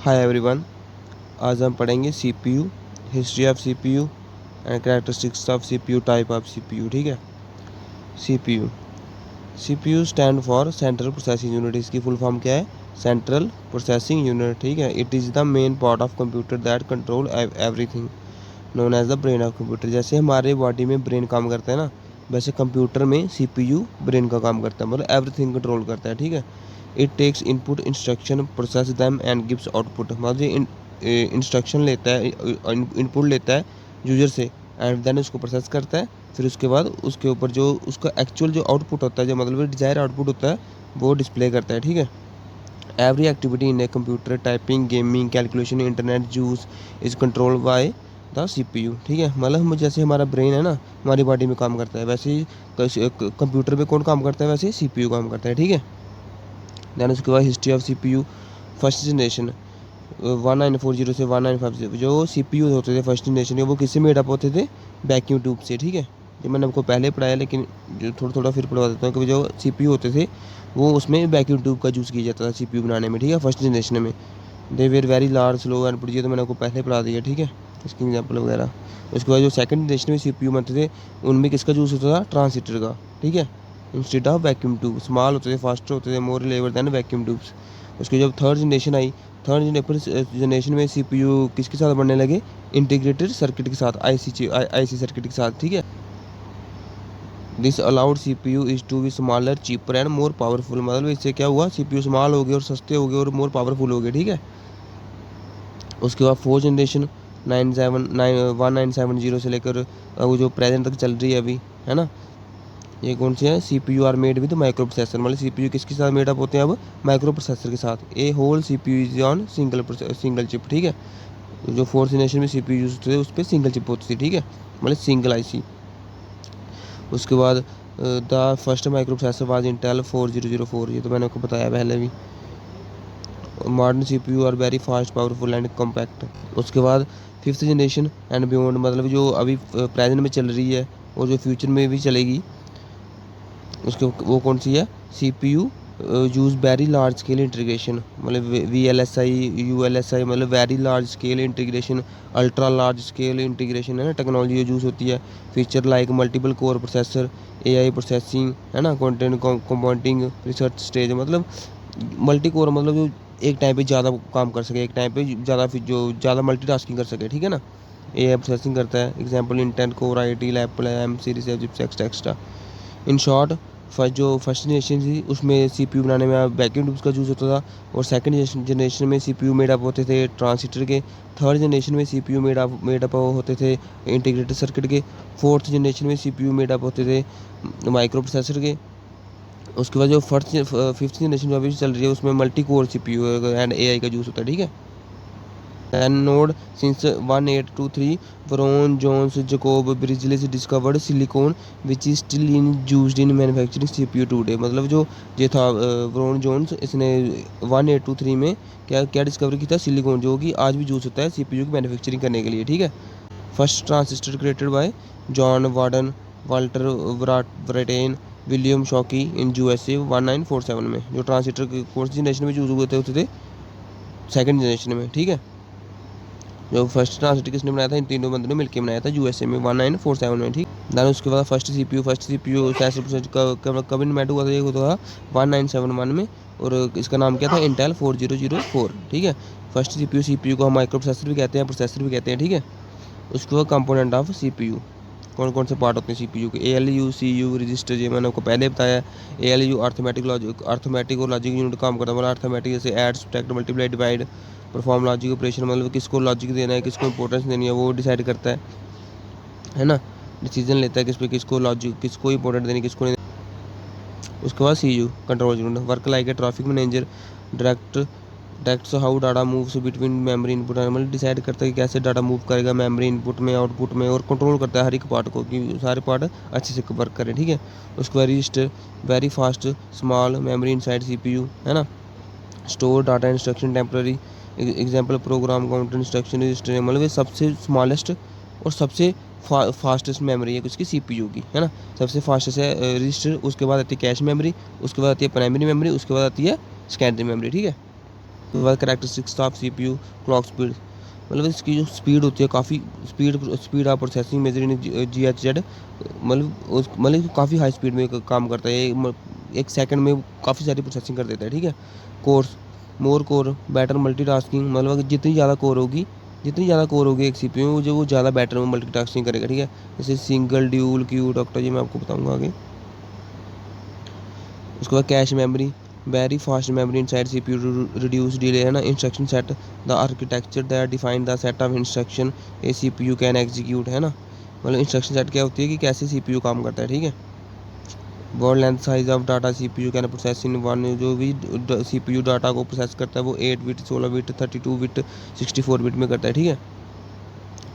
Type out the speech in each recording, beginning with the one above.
Hi everyone. आज हम पढ़ेंगे CPU, history of CPU and characteristics of CPU, type of CPU. ठीक है। CPU CPU stand for central processing unit. इसकी full form क्या है? Central processing unit. ठीक है। It is the main part of computer that control everything known as the brain of computer. जैसे हमारे body में ब्रेन काम करता है ना, वैसे कंप्यूटर में सीपीयू ब्रेन का काम करता है, मतलब एवरीथिंग कंट्रोल करता है। ठीक है। It takes input instruction, process them and gives output. मतलब ये इंस्ट्रक्शन लेता है, इनपुट लेता है यूजर से, एंड देन उसको प्रोसेस करता है। फिर उसके बाद उसके ऊपर जो उसका एक्चुअल जो आउटपुट होता है, जो मतलब डिजायर आउटपुट होता है, वो डिस्प्ले करता है। ठीक है। Every activity in a computer, typing, gaming, calculation, internet use is control by the CPU. ठीक है। मतलब जैसे हमारा ब्रेन है ना, हमारी बॉडी में काम करता है, वैसे ही कंप्यूटर में कौन काम करता है? वैसे ही सीपीयू काम करता है। ठीक है। दैन उसके बाद history of CPU. First generation 1940 से 1950 जो सीपीयू होते थे फर्स्ट जनरेशन के, वो किससे मेड अप होते थे? वैक्यूम ट्यूब से। ठीक है। ये मैंने आपको पहले पढ़ाया, लेकिन जो थोड़ा थोड़ा फिर पढ़वा देता हूँ कि जो सीपीयू होते थे वो उसमें वैक्यूम ट्यूब का यूज़ किया जाता था सीपीयू बनाने में। ठीक है। फर्स्ट जनरेशन में they were very large, slow and produce, तो मैंने आपको पहले पढ़ा दिया। ठीक है। इसकी एग्जाम्पल वगैरह। उसके बाद जो सेकंड जनरेशन में सीपीयू बनते थे, उनमें किसका यूज़ होता था? ट्रांजिस्टर का। ठीक है। Instead of vacuum tube, small होते थे, फास्टर होते थे, मोर रिलेबल दैन वैक्यूम ट्यूब्स। उसकी जब थर्ड जनरेशन आई, थर्ड जनरेशन में सीपीयू किसके साथ बनने लगे? इंटीग्रेटेड सर्किट के साथ, आईसी सर्किट के साथ। ठीक है। This allowed CPU is to be smaller, cheaper and more powerful. मतलब इससे क्या हुआ? सीपीयू स्मॉल हो गए और सस्ते हो गए और मोर पावरफुल हो गए। ठीक है। उसके बाद फोर्थ जनरेशन 1970 से लेकर वो जो प्रेजेंट तक चल रही है अभी, है ना, ये कौन सी है? CPU are made with microprocessor. मतलब सीपीयू किसके साथ मेड अप होते हैं अब? माइक्रो प्रोसेसर के साथ। A whole CPU is on single chip. ठीक है। जो फोर्थ जनरेशन में सीपीयू यूज होते थे उस पर सिंगल चिप होती थी। ठीक है। मतलब सिंगल आईसी। उसके बाद the first microprocessor was Intel 4004। ये तो मैंने आपको बताया पहले भी। Modern CPU are very fast, powerful and compact. उसके बाद फिफ्थ जनरेशन एंड बियॉन्ड, मतलब जो अभी प्रेजेंट में चल रही है और जो फ्यूचर में भी चलेगी, उसके वो कौन सी है? CPU use very large scale integration, मतलब VLSI, ULSI, मतलब very large scale integration, ultra large scale integration, है ना, टेक्नोलॉजी यूज़ होती है। Feature like multiple core processor, AI processing, है ना, कंटेंट कंपाउंडिंग, रिसर्च स्टेज। मतलब मल्टी कोर, मतलब जो एक टाइम पे ज़्यादा काम कर सके, एक टाइम पे ज़्यादा, जो ज़्यादा मल्टीटास्किंग कर सके। ठीक है ना। AI प्रोसेसिंग करता है। Example Intel core, IT, Apple, M series, extra extra. In short, first generation थी उसमें सीपीयू बनाने में वैक्यूम ट्यूब्स का यूज़ होता था, और सेकंड जनरेशन में सीपीयू मेड अप होते थे ट्रांजिस्टर के। थर्ड जनरेशन में सीपीयू मेड अप होते थे इंटीग्रेटेड सर्किट के। फोर्थ जनरेशन में सीपीयू मेड अप होते थे माइक्रो प्रोसेसर के। उसके बाद जो फिफ्थ जनरेशन जो अभी चल रही है उसमें multi core CPU and AI का यूज़ होता है। ठीक है। And node since 1823, Varon Jones Jacob Bridges discovered silicon which is still in used in manufacturing CPU today। मतलब जो ये था वरोन जोन्स, इसने 1823 में क्या क्या डिस्कवर की था? सिलिकॉन, जो कि आज भी यूज़ होता है सीपीयू की मैन्युफैक्चरिंग करने के लिए। ठीक है। First transistor created by John Bardeen, Walter Brattain, William Shockley in USA 1947 में। जो ट्रांजिस्टर कौन सी जनरेशन में यूज़ होते थे? सेकंड जनरेशन में। ठीक है। जो फर्स्ट ट्रांजिस्टर किसने बनाया था? इन तीनों बंदों ने मिलकर बनाया था USA में 1947 में। ठीक। देन उसके बाद फर्स्ट सीपीयू कब इन्वेंट हुआ था? ये हुआ था 1971 में, और इसका नाम क्या था? इंटेल 4004। ठीक है। फर्स्ट सीपीयू को हम माइक्रो प्रोसेसर भी कहते हैं, प्रोसेसर भी कहते हैं। ठीक है। उसके बाद कंपोनेंट ऑफ सीपीयू, कौन कौन से पार्ट होते हैं सीपीयू के? ALU, CU, रजिस्टर, ये मैंने आपको पहले बताया। ALU अर्थमेटिक और लॉजिक यूनिट काम करता है। मतलब अर्थमेटिक जैसे add, subtract, multiply, divide, perform logic operation, मतलब किसको लॉजिक देना है, किसको इंपॉर्टेंस देनी है, वो डिसाइड करता है ना। डिसीजन लेता है किस पे, किसको लॉजिक, किसको इंपॉर्टेंट देनी, किसको नहीं। उसके बाद CU control unit, work like a traffic manager, direct directs how data moves between memory input, मतलब डिसाइड करता है कि कैसे डाटा मूव करेगा मेमोरी इनपुट में, आउटपुट में, और कंट्रोल करता है हर एक पार्ट को कि सारे पार्ट अच्छे से वर्क करें। ठीक है। उसके बाद register, very fast small memory inside CPU, है ना, store data instruction temporary. Example programme counter instruction register, मतलब ये सबसे स्मॉलेस्ट और सबसे फास्टेस्ट मेमोरी है उसकी सीपीयू की, है ना। सबसे फास्टेस्ट है रजिस्टर, उसके बाद आती है कैश मेमोरी, उसके बाद आती है प्राइमरी मेमोरी, उसके बाद आती है सेकेंडरी मेमोरी। ठीक है। बाद characteristics of CPU, clock speed, मतलब इसकी जो स्पीड होती है काफ़ी speed of processing measure in GHz, मतलब काफ़ी हाई स्पीड में काम करता है ये, एक सेकंड में काफ़ी सारी प्रोसेसिंग कर देता है, ठीक है। Course, more core, better multitasking, मतलब जितनी ज़्यादा कोर होगी एक CPU में जो वो ज़्यादा बेटर में मल्टीटास्किंग करेगा, ठीक है। जैसे सिंगल, ड्यूल, क्यूट, ऑक्टा, ये मैं आपको बताऊँगा आगे। उसके बाद cache memory, very fast memory inside CPU to reduce delay, है ना। Instruction set, the architecture that define the set of instruction a CPU can execute, है ना। मतलब इंस्ट्रक्शन सेट क्या होती है कि कैसे CPU काम करता है, ठीक है। Word length size of data CPU can process in one, जो भी CPU डाटा को प्रोसेस करता है वो 8 बिट, 16 बिट, 32 बिट, 64 बिट में करता है, ठीक है।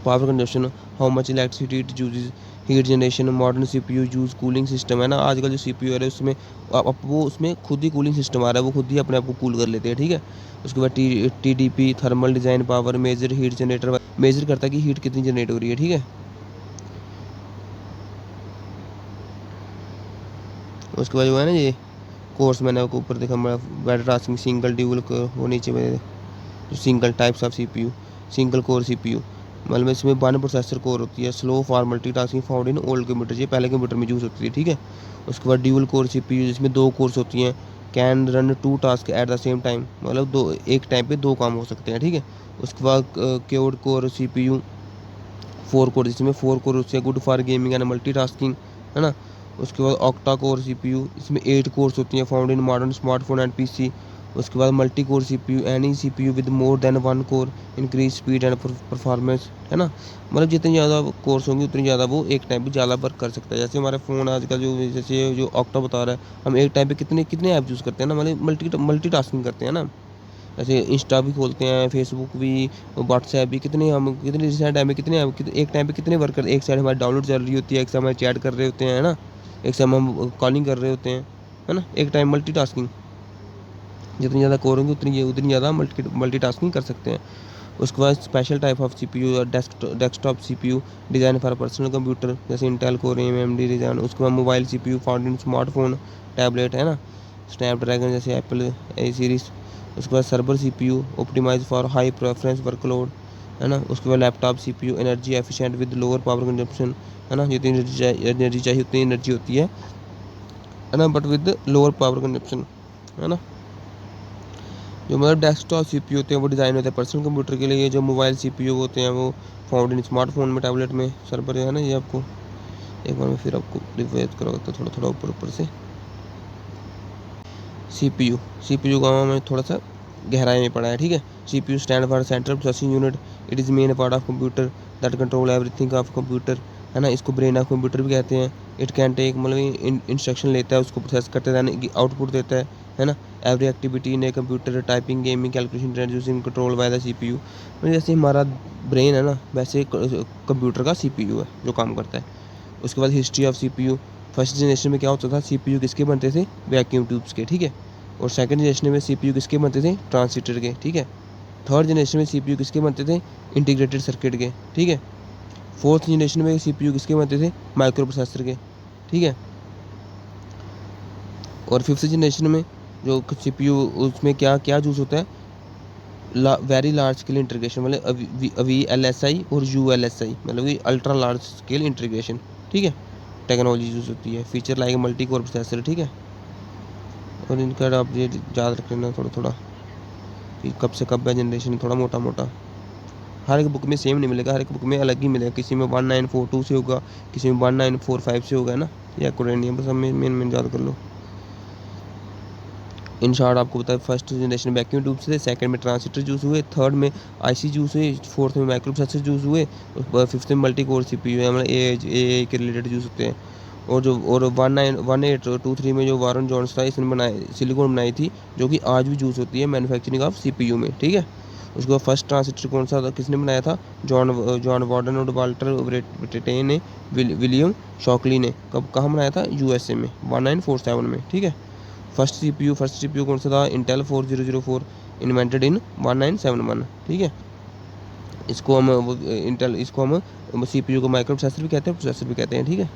Power consumption, how much electricity it uses, heat generation, modern CPU use cooling system, है ना। आजकल जो CPU आ रहा है उसमें वो उसमें खुद ही कूलिंग सिस्टम आ रहा है, वो खुद ही अपने आप को कूल कर लेते हैं, ठीक है। उसके बाद TDP, thermal design power measure heat generator, measure करता है कि हीट कितनी जनरेट हो रही है, ठीक है। उसके बाद जो है ना ये कोर्स मैंने आपको ऊपर देखा, बेटर टास्किंग, सिंगल, ड्यूल, वो नीचे में जो single types of CPU, single core CPU, मतलब इसमें 1 प्रोसेसर कोर होती है, slow for multitasking found in old computer, ये पहले कंप्यूटर में यूज़ होती है, ठीक है। उसके बाद ड्यूल कोर CPU, जिसमें 2 कोर्स होती हैं, can run 2 task at the same time, मतलब एक टाइम पे 2 काम हो सकते हैं, ठीक है। उसके बाद क्यूड कोर CPU, 4 कोर, जिसमें 4 कोर होते हैं, good for gaming and multitasking, है ना। उसके बाद ऑक्टा कोर CPU, इसमें 8 कोर्स होती हैं, found in modern smartphone and PC। उसके बाद multi core CPU, any CPU with more than 1 core increase speed and performance, है ना। मतलब जितनी ज़्यादा कोर्स होंगी उतनी ज़्यादा वो एक टाइम पे ज़्यादा वर्क कर सकता है। जैसे हमारे फ़ोन आजकल जैसे जो ऑक्टा बता रहा है, हम एक टाइम पे कितने कितने ऐप यूज़ करते हैं ना, मतलब मल्टीटास्किंग करते हैं ना। जैसे इंस्टा भी खोलते हैं, फेसबुक भी, व्हाट्सएप भी, कितने रिसेंट टाइम में एक टाइम पे कितने वर्क कर, एक साइड हमारी डाउनलोड चल रही होती है, एक साइड हमारे चैट कर रहे होते हैं, है ना। एक साइड हम कॉलिंग कर रहे होते हैं, है ना। एक टाइम मल्टीटास्किंग, जितनी ज़्यादा कोर होंगी उतनी ज़्यादा मल्टीटास्किंग कर सकते हैं। उसके बाद स्पेशल टाइप ऑफ CPU और desktop CPU design for personal computer, जैसे इंटेल कोर AMD डिज़ाइन। उसके बाद mobile CPU found in smartphone, tablet, है ना, स्नैपड्रैगन जैसे एप्पल A सीरीज़। उसके बाद server CPU optimize for high preference workload, है ना। उसके बाद laptop CPU energy efficient with lower power consumption, है ना। जितनी एनर्जी चाहिए उतनी एनर्जी होती है ना, but with lower power consumption, है ना। जो मतलब डेस्कटॉप CPU होते हैं वो डिज़ाइन होते हैं पर्सनल कंप्यूटर के लिए। जो मोबाइल CPU होते हैं वो फाउंड इन स्मार्टफोन में, टैबलेट में, सर्वर, है ना। ये आपको एक बार मैं फिर आपको रिवाइज करवाता हूँ थोड़ा थोड़ा ऊपर से। CPU का मैं थोड़ा सा गहराई में पढ़ा है, ठीक है। CPU stand for central processing unit, it is main part of computer that control everything of computer, है ना। इसको ब्रेन ऑफ कंप्यूटर भी कहते हैं। इट कैन टेक, मतलब इंस्ट्रक्शन लेता है, उसको प्रोसेस करते हैं, आउटपुट देता है ना। Every activity in a computer, typing, gaming, calculation, reducing, control by the CPU, मतलब जैसे हमारा ब्रेन है ना, वैसे कंप्यूटर का CPU है जो काम करता है। उसके बाद history of CPU, first generation में क्या होता था, CPU किसके बनते थे, वैक्यूम ट्यूब्स के, ठीक है। और सेकंड जनरेशन में CPU किसके बनते थे, ट्रांजिस्टर के, ठीक है। थर्ड जनरेशन में CPU किसके बनते थे, इंटीग्रेटेड सर्किट के, ठीक है। फोर्थ जनरेशन में CPU किसके बनते थे, माइक्रो प्रोसेसर के, ठीक है। और फिफ्थ जनरेशन में जो CPU, उसमें क्या क्या यूज़ होता है, वेरी लार्ज स्केल इंटीग्रेशन, मतलब VLSI और ULSI, मतलब कि अल्ट्रा लार्ज स्केल इंटीग्रेशन, ठीक है, टेक्नोलॉजी यूज़ होती है। Feature like multi core processor, ठीक है। और इनका आप ये याद रख लेना थोड़ा थोड़ा कि कब से कब है जनरेशन, थोड़ा मोटा मोटा। हर एक बुक में सेम नहीं मिलेगा, हर एक बुक में अलग ही मिलेगा। किसी में 1942 से होगा, किसी में 1945 से होगा ना। ये एक्यूरेट नहीं है, बस हम मेन याद कर लो। इन शॉर्ट आपको बताया, फर्स्ट जनरेशन वैक्यूम ट्यूब से, सेकंड में ट्रांजिस्टर यूज़ हुए, थर्ड में IC यूज़ हुए, फोर्थ में माइक्रो प्रोसेसर यूज़ हुए, फिफ्थ में मल्टी कोर CPU है, मतलब ए के रिलेटेड यूज़ होते हैं। और 1823 में जो वारन जॉन्स था, इसने सिलिकॉन बनाई थी, जो कि आज भी यूज़ होती है मैन्युफैक्चरिंग ऑफ CPU में, ठीक है। उसके बाद फर्स्ट ट्रांजिस्टर कौन सा था, किसने बनाया था, जॉन वार्डन और वाल्टर ब्रेटे ने, विलियम शॉकली ने। कहाँ बनाया था, USA में 1947 में, ठीक है। फर्स्ट CPU कौन सा था, इंटेल 4004, इन्वेंटेड इन 1971, ठीक है। इसको हम CPU को माइक्रो प्रोसेसर भी कहते हैं, प्रोसेसर भी कहते हैं, ठीक है।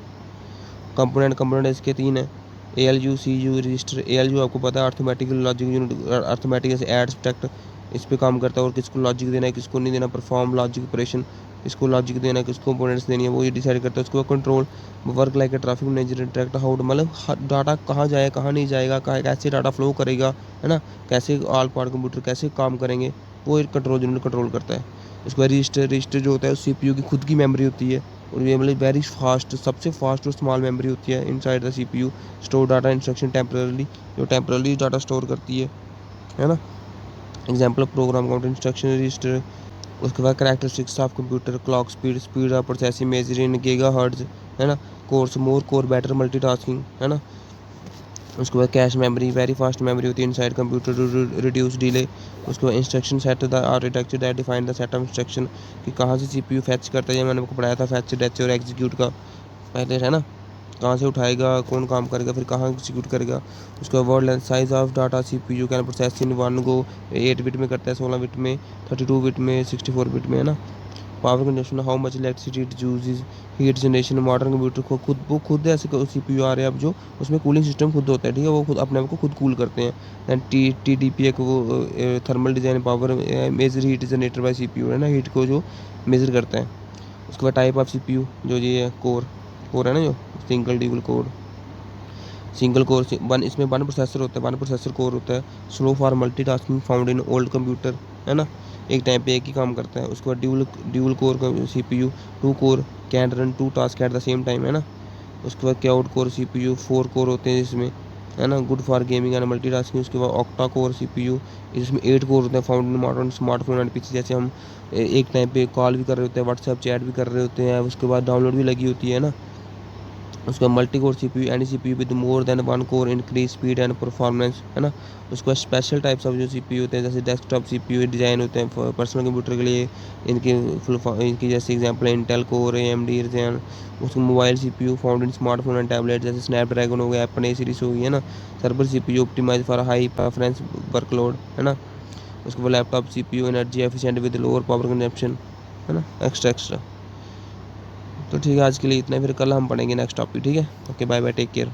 कंपोनेंट इसके 3 है, ALU CU रजिस्टर। ALU आपको पता है अर्थमेटिक लॉजिक यूनिट, अर्थमेटिक जैसे ऐड सब्ट्रैक्ट इस पे काम करता है, और किसको लॉजिक देना है किसको नहीं देना, परफॉर्म लॉजिक ऑपरेशन, किसको लॉजिक देना है किसको कंपोनेंट्स देनी है वो ये डिसाइड करता है। उसके बाद control work like a traffic manager interact how, मतलब डाटा कहाँ जाए कहाँ नहीं जाएगा, कहाँ कैसे डाटा फ्लो करेगा, है ना, कैसे ऑल पार्ट कंप्यूटर कैसे काम करेंगे, वो एक कंट्रोल यूनिट कंट्रोल करता है। उसके बाद रजिस्टर, रजिस्टर जो होता है CPU की खुद की मेमोरी होती है, और ये मतलब वेरी फास्ट, सबसे फास्ट और स्मॉल मेमोरी होती है inside the CPU। Store data instruction temporarily, जो टेम्परली डाटा स्टोर करती है ना। Example of program counter instruction register. उसके बाद characteristics of computer, clock speed, speed of processing measure in gigahertz, है ना, cores more core better multitasking, है ना। उसके बाद cache memory, very fast memory होती है इनसाइड कंप्यूटर, रिड्यूस डिले। उसके बाद instruction set, the architecture that define the set of instruction, कि कहाँ से CPU फैच करता है, ये मैंने आपको पढ़ाया था फैच डेच और एग्जीक्यूट का पहले, है ना, कहाँ से उठाएगा कौन काम करेगा फिर कहाँ एग्जीक्यूट करेगा। उसका word length size of data CPU can process in 1 go, 8 bit में करता है, 16 बिट में, 32 बिट में, 64 बिट में, है ना। Power consumption, how much electricity it uses, heat generation, modern computer को खुद वो खुद ऐसे CPU आ रहे हैं अब जो, उसमें कूलिंग सिस्टम खुद होता है, ठीक है, वो खुद अपने आप को खुद कूल करते हैं। दैन TDP एक वो thermal design power measure heat generator by CPU, है ना, हीट को जो मेजर करता है। उसके बाद टाइप ऑफ CPU जो ये है कोर, कोर है ना, जो single dual core, single core one, इसमें वन प्रोसेसर होता है, वन प्रोसेसर कोर होता है। Slow for multitasking found in old computer, है ना, एक टाइम पे एक ही काम करता है। उसके बाद ड्यूल ड्यूल कोर का CPU, 2 core can run 2 task at the same time, है ना। उसके बाद क्लाउड कोर CPU 4 कोर होते हैं इसमें, है ना, good for gaming and multitasking. उसके बाद ऑक्टा कोर CPU, इसमें 8 कोर होते हैं, found in modern smartphone and PC, जैसे हम एक टाइम पे कॉल भी कर रहे होते हैं, व्हाट्सएप चैट भी कर रहे होते हैं, उसके बाद डाउनलोड भी लगी होती है ना। उसका multi core CPU, any CPU with more than 1 core increase speed and performance, है ना। उसके बाद स्पेशल टाइप्स ऑफ जो CPU होते हैं, जैसे डेस्कटॉप CPU डिज़ाइन होते हैं पर्सनल कंप्यूटर के लिए, इनकी जैसे एग्जांपल है इंटेल कोर, AMD रज़ेन। उसके mobile CPU found in smartphone and tablet, जैसे स्नैपड्रैगन हो गया, एप्पल A सीरीज हो गई, है ना। Server CPU optimize for high preference workload, है ना। उसके बाद laptop CPU energy efficient with lower power consumption, है ना, एक्स्ट्रा एक्स्ट्रा। तो ठीक है, आज के लिए इतना ही, फिर कल हम पढ़ेंगे नेक्स्ट टॉपिक, ठीक है। Okay, bye bye, take care.